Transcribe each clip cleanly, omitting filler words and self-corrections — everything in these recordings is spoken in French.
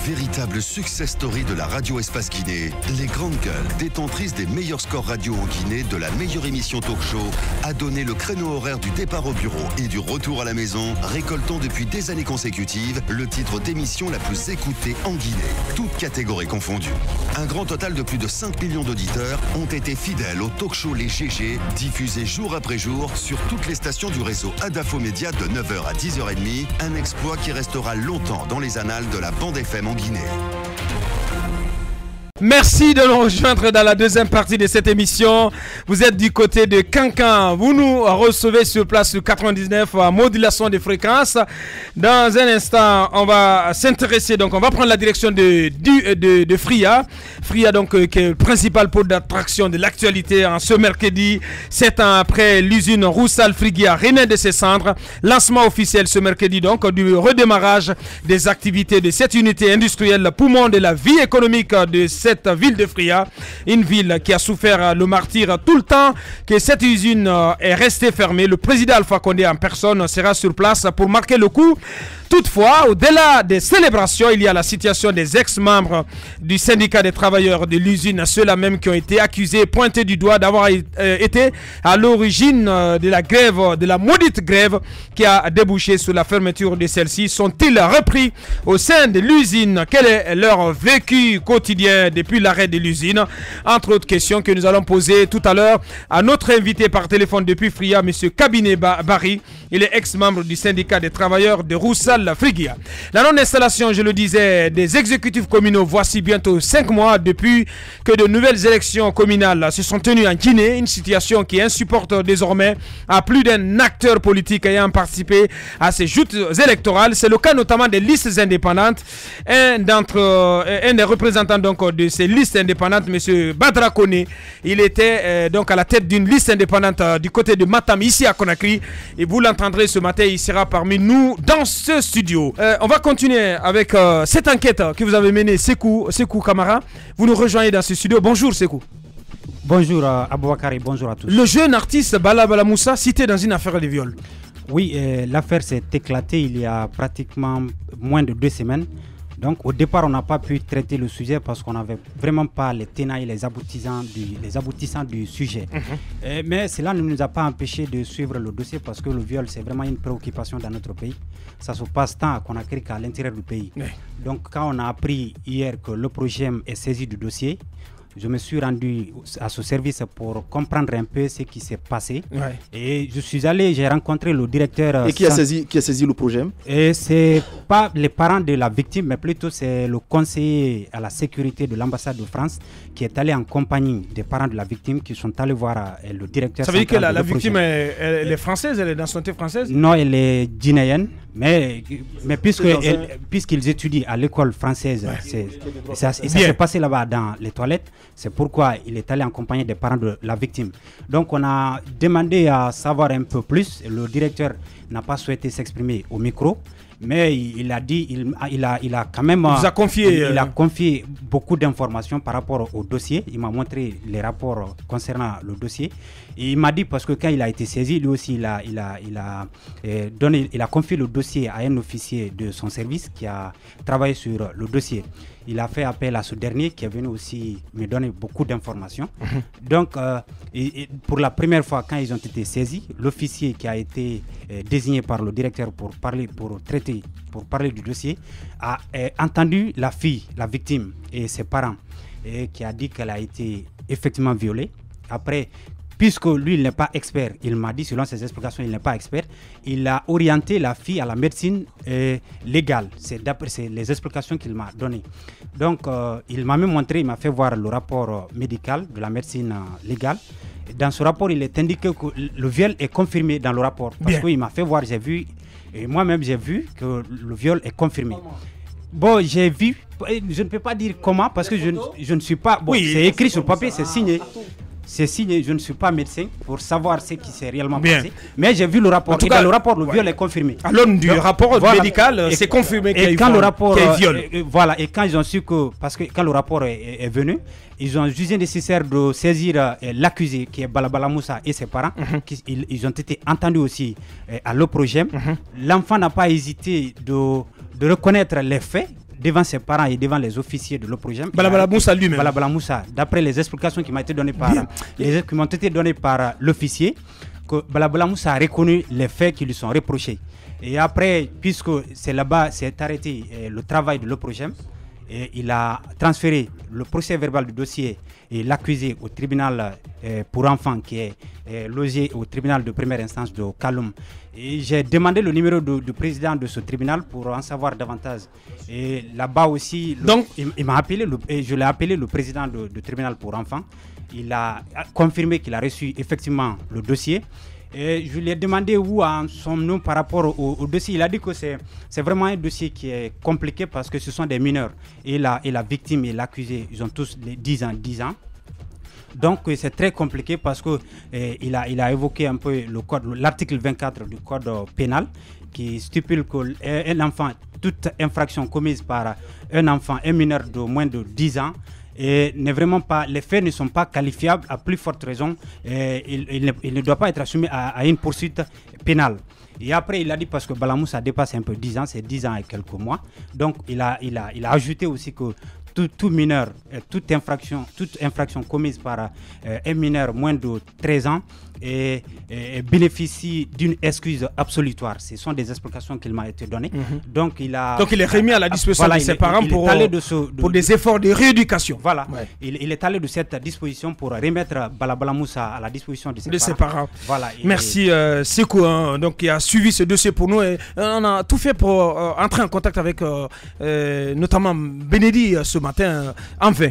Véritable success story de la radio Espace Guinée, les grandes gueules, détentrices des meilleurs scores radio en Guinée, de la meilleure émission talk show, a donné le créneau horaire du départ au bureau et du retour à la maison, récoltant depuis des années consécutives le titre d'émission la plus écoutée en Guinée, toutes catégories confondues. Un grand total de plus de 5 millions d'auditeurs ont été fidèles au talk show Les GG, diffusé jour après jour sur toutes les stations du réseau Adafo Média de 9h à 10h30, un exploit qui restera longtemps dans les annales de la bande FM en Guinée. Merci de nous rejoindre dans la deuxième partie de cette émission. Vous êtes du côté de Cancan. Vous nous recevez sur place le 99 à modulation de fréquences. Dans un instant, on va s'intéresser, donc on va prendre la direction de Fria. Fria, donc, qui est le principal pôle d'attraction de l'actualité en ce mercredi, 7 ans après l'usine Roussal Frigia renaît de ses cendres. Lancement officiel ce mercredi, donc, du redémarrage des activités de cette unité industrielle, poumon de la vie économique de cette ville de Fria, une ville qui a souffert le martyre tout le temps que cette usine est restée fermée. Le président Alpha Condé en personne sera sur place pour marquer le coup. Toutefois, au-delà des célébrations, il y a la situation des ex-membres du syndicat des travailleurs de l'usine, ceux-là même qui ont été accusés, pointés du doigt d'avoir été à l'origine de la grève, de la maudite grève qui a débouché sur la fermeture de celle-ci. Sont-ils repris au sein de l'usine? Quel est leur vécu quotidien depuis l'arrêt de l'usine? Entre autres questions que nous allons poser tout à l'heure à notre invité par téléphone depuis Fria, M. Kabiné Barry. Il est ex-membre du syndicat des travailleurs de Roussal Frigia. La non-installation, je le disais, des exécutifs communaux, voici bientôt 5 mois depuis que de nouvelles élections communales se sont tenues en Guinée, une situation qui insupporte désormais à plus d'un acteur politique ayant participé à ces joutes électorales. C'est le cas notamment des listes indépendantes. Un des représentants donc de ces listes indépendantes, M. Badra Koné, il était donc à la tête d'une liste indépendante du côté de Matam, ici à Conakry, et vous l'entendrez ce matin, il sera parmi nous dans ce studio. On va continuer avec cette enquête que vous avez menée, Sekou Kamara. Vous nous rejoignez dans ce studio. Bonjour Sekou. Bonjour Aboubakar et bonjour à tous. Le jeune artiste Bala Moussa cité dans une affaire de viol. Oui, l'affaire s'est éclatée il y a pratiquement moins de 2 semaines. Donc au départ, on n'a pas pu traiter le sujet parce qu'on n'avait vraiment pas les tenants et les aboutissants du sujet. Mais cela ne nous a pas empêché de suivre le dossier parce que le viol, c'est vraiment une préoccupation dans notre pays. Ça se passe tant à Conakry qu'à l'intérieur du pays. Donc quand on a appris hier que le projet est saisi du dossier, je me suis rendu à ce service pour comprendre un peu ce qui s'est passé. Et je suis allé, j'ai rencontré le directeur. Et qui a saisi le projet? Et c'est pas les parents de la victime, mais plutôt c'est le conseiller à la sécurité de l'ambassade de France qui est allé en compagnie des parents de la victime qui sont allés voir le directeur. Ça veut dire que la victime elle est française, elle est dans nationalité française? Non, elle est guinéenne. Mais puisqu'ils étudient à l'école française, ça s'est passé là-bas dans les toilettes. C'est pourquoi il est allé en compagnie des parents de la victime. Donc on a demandé à savoir un peu plus. Le directeur n'a pas souhaité s'exprimer au micro, mais il a dit, il a quand même il a confié beaucoup d'informations par rapport au dossier. Il m'a montré les rapports concernant le dossier. Et il m'a dit, parce que quand il a été saisi, lui aussi il a confié le dossier à un officier de son service qui a travaillé sur le dossier. Il a fait appel à ce dernier qui est venu aussi me donner beaucoup d'informations. Donc, pour la première fois, quand ils ont été saisis, l'officier qui a été désigné par le directeur pour parler du dossier, a entendu la fille, la victime et ses parents, et qui a dit qu'elle a été effectivement violée. Après, puisque lui, il n'est pas expert, il m'a dit, selon ses explications, il n'est pas expert, il a orienté la fille à la médecine légale. C'est d'après les explications qu'il m'a données. Donc, il m'a même montré, il m'a fait voir le rapport médical de la médecine légale. Dans ce rapport, il est indiqué que le viol est confirmé dans le rapport. Parce qu'il m'a fait voir, j'ai vu, et moi-même j'ai vu que le viol est confirmé. Bon, j'ai vu, je ne peux pas dire comment, parce que je ne suis pas... Bon, c'est écrit sur papier, c'est signé. C'est signé, je ne suis pas médecin pour savoir ce qui s'est réellement passé. Mais j'ai vu le rapport. Et dans le rapport, le viol est confirmé. À l'aune du rapport médical, c'est confirmé qu'il y a eu viol. Voilà, et quand ils ont su que... Parce que quand le rapport est venu, ils ont jugé nécessaire de saisir l'accusé, qui est Bala Moussa et ses parents. Ils ont été entendus aussi à l'OPROGEM. L'enfant n'a pas hésité de reconnaître les faits devant ses parents et devant les officiers de l'OPROGEM. Balabala Moussa lui-même. Balabala Moussa, d'après les explications qui m'ont été données par l'officier, que Balabala Moussa a reconnu les faits qui lui sont reprochés. Et après, puisque c'est là-bas, c'est arrêté le travail de l'OPROGEM, et il a transféré le procès verbal du dossier et l'accusé au tribunal pour enfants qui est logé au tribunal de première instance de Kaloum. Et j'ai demandé le numéro du président de ce tribunal pour en savoir davantage. Et là-bas aussi, donc, il m'a appelé, je l'ai appelé le président du tribunal pour enfants. Il a confirmé qu'il a reçu effectivement le dossier. Et je lui ai demandé où en sommes-nous par rapport au dossier. Il a dit que c'est vraiment un dossier qui est compliqué parce que ce sont des mineurs. Et la victime et l'accusé, ils ont tous les 10 ans. Donc c'est très compliqué parce qu'il a évoqué un peu l'article 24 du code pénal qui stipule qu'un enfant, toute infraction commise par un enfant, un mineur de moins de 10 ans, et n'est vraiment pas, les faits ne sont pas qualifiables, à plus forte raison, il ne doit pas être assumé à une poursuite pénale. Et après, il a dit, parce que Balamoussa dépasse un peu 10 ans, c'est 10 ans et quelques mois, donc il a ajouté aussi que tout mineur, toute infraction commise par un mineur moins de 13 ans et bénéficie d'une excuse absolutoire. Ce sont des explications qu'il m'a été données. Donc il est remis à la disposition de ses parents pour des efforts de rééducation. Voilà. Ouais. Il est allé de cette disposition pour remettre Balabala Moussa à la disposition de ses parents. Voilà. Merci Sekou, donc qui a suivi ce dossier pour nous. Et on a tout fait pour entrer en contact avec notamment Benedi ce matin. Enfin.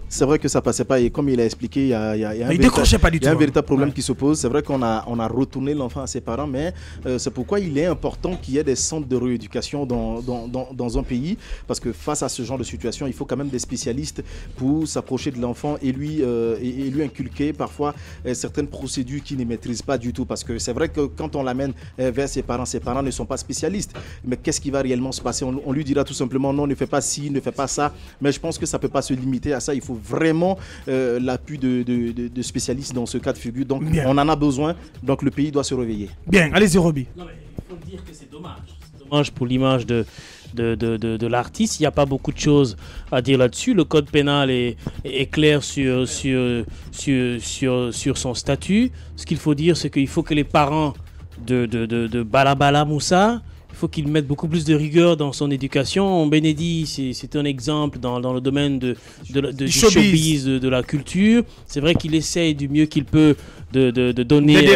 C'est vrai que ça passait pas et comme il a expliqué, il y a un véritable problème qui se pose. C'est vrai qu'on a retourné l'enfant à ses parents, mais c'est pourquoi il est important qu'il y ait des centres de rééducation dans un pays, parce que face à ce genre de situation, il faut quand même des spécialistes pour s'approcher de l'enfant et lui inculquer parfois certaines procédures qu'il ne maîtrise pas du tout, parce que c'est vrai que quand on l'amène vers ses parents ne sont pas spécialistes, mais qu'est-ce qui va réellement se passer? On lui dira tout simplement non, ne fais pas ci, ne fais pas ça, mais je pense que ça ne peut pas se limiter à ça. Il faut vraiment l'appui de spécialistes dans ce cas de figure. Donc on en a besoin, donc le pays doit se réveiller. Bien, allez-y Roby. Il faut dire que c'est dommage. C'est dommage pour l'image de l'artiste. Il n'y a pas beaucoup de choses à dire là-dessus. Le code pénal est clair sur son statut. Ce qu'il faut dire, c'est qu'il faut que les parents de Balabala Moussa, il faut qu'il mette beaucoup plus de rigueur dans son éducation. Benedi, c'est un exemple dans le domaine du showbiz, de la culture. C'est vrai qu'il essaye du mieux qu'il peut d'aider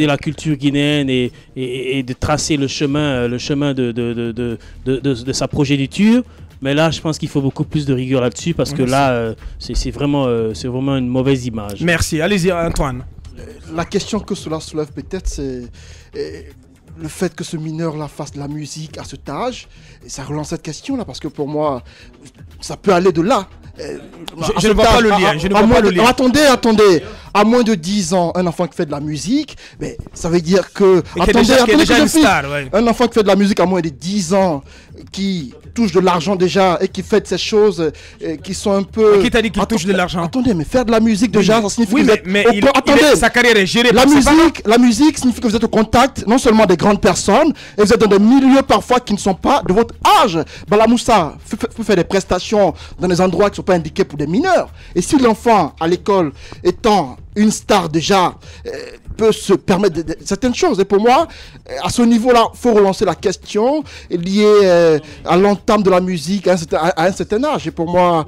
la culture guinéenne et de tracer le chemin de sa progéniture. Mais là, je pense qu'il faut beaucoup plus de rigueur là-dessus parce que là, c'est vraiment une mauvaise image. Merci. Allez-y, Antoine. La question que cela soulève peut-être, c'est le fait que ce mineur-là fasse de la musique à cet âge. Et ça relance cette question-là parce que pour moi, ça peut aller de là. Je ne vois pas le lien. Attendez. À moins de 10 ans, un enfant qui fait de la musique, mais ça veut dire que... Un enfant qui fait de la musique à moins de 10 ans, qui touche de l'argent déjà et qui fait de ces choses qui sont un peu... Mais qui t'a dit qu'il touche de l'argent? Attendez, mais faire de la musique déjà, ça signifie sa carrière est gérée par la musique signifie que vous êtes au contact non seulement des grandes personnes, et vous êtes dans des milieux parfois qui ne sont pas de votre âge. Balamoussa peut faire des prestations dans des endroits qui ne sont pas indiqués pour des mineurs. Et si l'enfant à l'école étant une star déjà peut se permettre certaines choses. Et pour moi, à ce niveau-là, il faut relancer la question liée à l'entame de la musique à un certain âge. Et pour moi,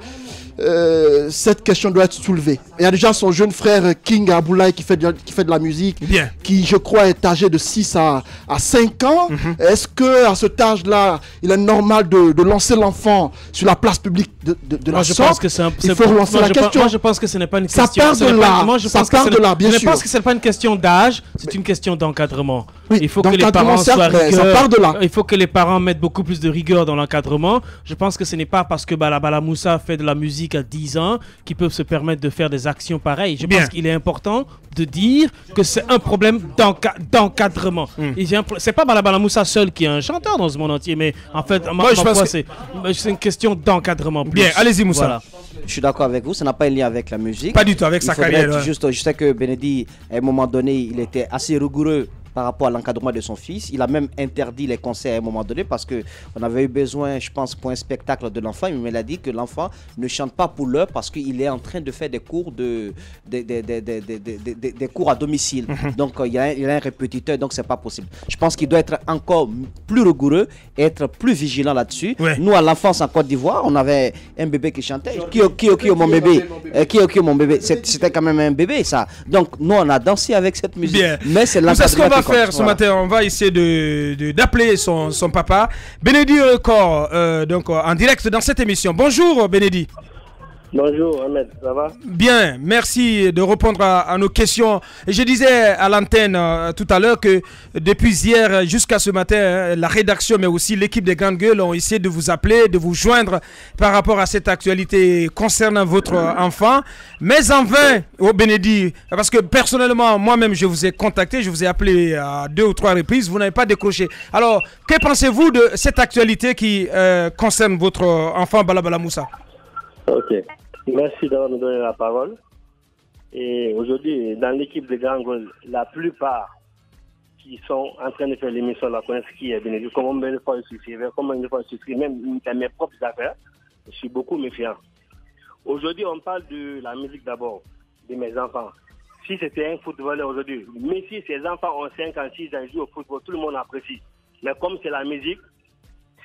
cette question doit être soulevée. Il y a déjà son jeune frère King Aboulaye qui fait de la musique, qui je crois est âgé de 6 à 5 ans. Est-ce qu'à cet âge-là, il est normal de lancer l'enfant sur la place publique de la sorte? Il faut relancer la question. Moi je pense que ce n'est pas une question. Ça part de là. Ça part de là, bien sûr. Je pense que ce n'est pas une question d'âge, c'est une question d'encadrement. Oui, il faut que les parents soient rigueur. Ça part de là. Il faut que les parents mettent beaucoup plus de rigueur dans l'encadrement. Je pense que ce n'est pas parce que Balabala Moussa fait de la musique à 10 ans qu'ils peuvent se permettre de faire des actions pareilles. Je pense qu'il est important de dire que c'est un problème d'encadrement. C'est pas Balabala Moussa seul qui est un chanteur dans ce monde entier, mais en fait, c'est une question d'encadrement. Bien, allez-y Moussa. Voilà. Je suis d'accord avec vous, ça n'a pas un lien avec la musique. Pas du tout, avec sa carrière. Je sais que Benedi, à un moment donné, il était assez rigoureux par rapport à l'encadrement de son fils. Il a même interdit les concerts à un moment donné parce qu'on avait eu besoin, je pense, pour un spectacle de l'enfant. Mais il a dit que l'enfant ne chante pas pour l'heure parce qu'il est en train de faire des cours, des cours à domicile. Donc il y a un répétiteur, donc c'est pas possible. Je pense qu'il doit être encore plus rigoureux et être plus vigilant là-dessus. Ouais. Nous, à l'enfance en Côte d'Ivoire, on avait un bébé qui chantait. Qui mon bébé. Qui mon bébé. C'était quand même un bébé, ça. Donc nous, on a dansé avec cette musique. Bien. Mais c'est ce qu'on va faire ce matin. On va essayer d'appeler son papa, Bénédit Record, donc en direct dans cette émission. Bonjour Bénédit. Bonjour Ahmed, ça va? Bien, merci de répondre à nos questions. Et je disais à l'antenne tout à l'heure que depuis hier jusqu'à ce matin, la rédaction mais aussi l'équipe des Grandes Gueules ont essayé de vous appeler, de vous joindre par rapport à cette actualité concernant votre enfant. Mais en vain, au Bénédit, parce que personnellement, moi-même, je vous ai contacté, je vous ai appelé à 2 ou 3 reprises, vous n'avez pas décroché. Alors, que pensez-vous de cette actualité qui concerne votre enfant Balabala Moussa? Ok. Merci d'avoir nous donné la parole. Et aujourd'hui, dans l'équipe de Grandes Gueules, la plupart qui sont en train de faire l'émission la connaissent qui est Bénédit. Comment une fois je suis même dans mes propres affaires, je suis beaucoup méfiant. Aujourd'hui, on parle de la musique d'abord, de mes enfants. Si c'était un footballeur aujourd'hui, mais si ces enfants ont 5 ans, 6 ans, jouent au football, tout le monde apprécie. Mais comme c'est la musique,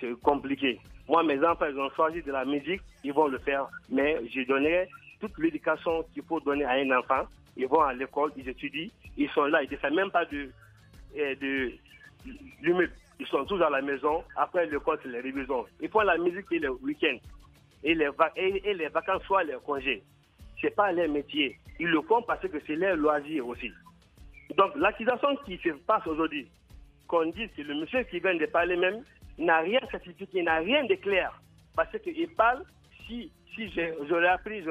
c'est compliqué. Moi, mes enfants, ils ont choisi de la musique, ils vont le faire. Mais je donnerai toute l'éducation qu'il faut donner à un enfant. Ils vont à l'école, ils étudient, ils sont là, ils ne font même pas de limite. Ils sont tous à la maison. Après l'école, c'est les révisions. Ils font la musique et le week-end. Et les vacances, soit les congés. Ce n'est pas leur métier. Ils le font parce que c'est leur loisir aussi. Donc, l'accusation qui se passe aujourd'hui, qu'on dit que le monsieur qui vient de parler même, n'a rien certifié, n'a rien de clair. Parce qu'il parle, si j'aurais appris,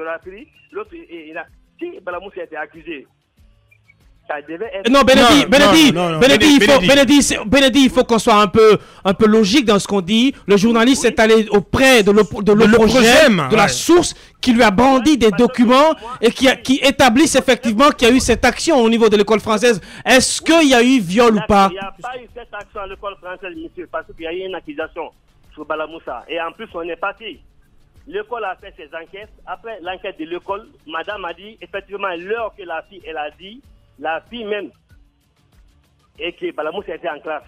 l'autre, si Balamoussa a été accusé, ça devait être... Non, Bénédit, il faut qu'on soit un peu logique dans ce qu'on dit. Le journaliste est allé auprès de l'OPROGEM, de la source, qui lui a brandi des documents et qui établissent effectivement qu'il y a eu cette action au niveau de l'école française. Est-ce qu'il y a eu viol ou pas? Il n'y a pas eu cette action à l'école française, monsieur, parce qu'il y a eu une accusation sur Balamoussa. Et en plus, on est parti. L'école a fait ses enquêtes. Après l'enquête de l'école, madame a dit, effectivement, l'heure que la fille, elle a dit, la fille même, et que Balamoussa était en classe.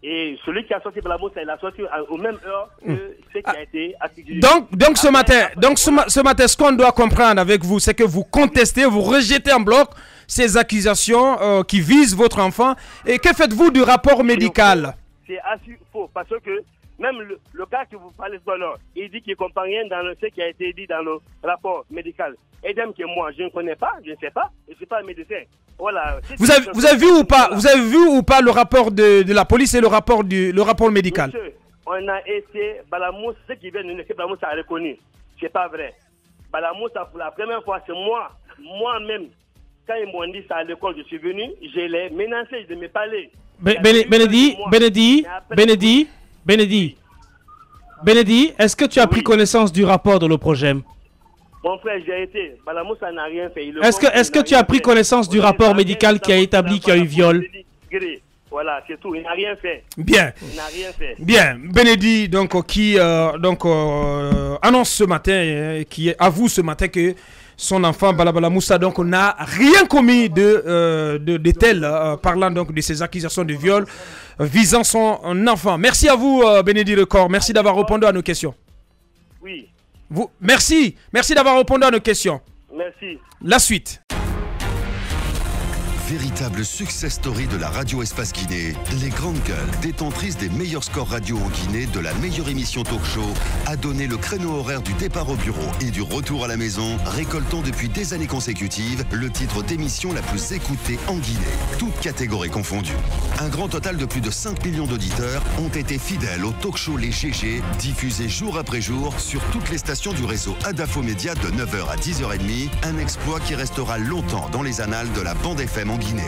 Et celui qui a sorti Balamoussa, il a sorti aux mêmes heures que ce qui a été accusé. Donc ce matin, ce qu'on doit comprendre avec vous, c'est que vous contestez, vous rejetez en bloc ces accusations qui visent votre enfant. Et que faites-vous du rapport médical? C'est assez faux, parce que même le cas que vous parlez de l'heure, il dit qu'il ne comprend rien dans ce qui a été dit dans le rapport médical. Et même que moi, je ne connais pas, je ne sais pas, je ne suis pas un médecin. Voilà. Vous avez vu ou pas le rapport de la police et le rapport médical? Monsieur, on a été Balamoussa, ce qui vient de nous, Balamoussa a reconnu. C'est pas vrai. Balamoussa, pour la première fois, c'est moi-même. Quand ils m'ont dit ça à l'école, je suis venu, je l'ai menacé de me parler. Bénédit, est-ce que tu as pris connaissance du rapport de l'OPROGEM? Mon frère, j'ai été. Balamoussa n'a rien fait. Est-ce que tu as pris connaissance du rapport médical qui a établi qu'il y a eu viol? Voilà, c'est tout. Il n'a rien fait. Bien. Il n'a rien fait. Bien. Bénédit, qui annonce ce matin, qui avoue ce matin que son enfant Balabala Moussa n'a rien commis de tel, parlant donc de ces accusations de viol visant son enfant. Merci à vous, Bénédit Record. Merci d'avoir répondu à nos questions. Oui. Merci d'avoir répondu à nos questions. Merci. La suite. Véritable success story de la radio Espace Guinée, les Grandes Gueules, détentrices des meilleurs scores radio en Guinée de la meilleure émission talk show, a donné le créneau horaire du départ au bureau et du retour à la maison, récoltant depuis des années consécutives le titre d'émission la plus écoutée en Guinée, toutes catégories confondues. Un grand total de plus de 5 millions d'auditeurs ont été fidèles au talk show Les GG, diffusé jour après jour sur toutes les stations du réseau Adafo Média de 9h à 10h30, un exploit qui restera longtemps dans les annales de la bande FM en Guinée.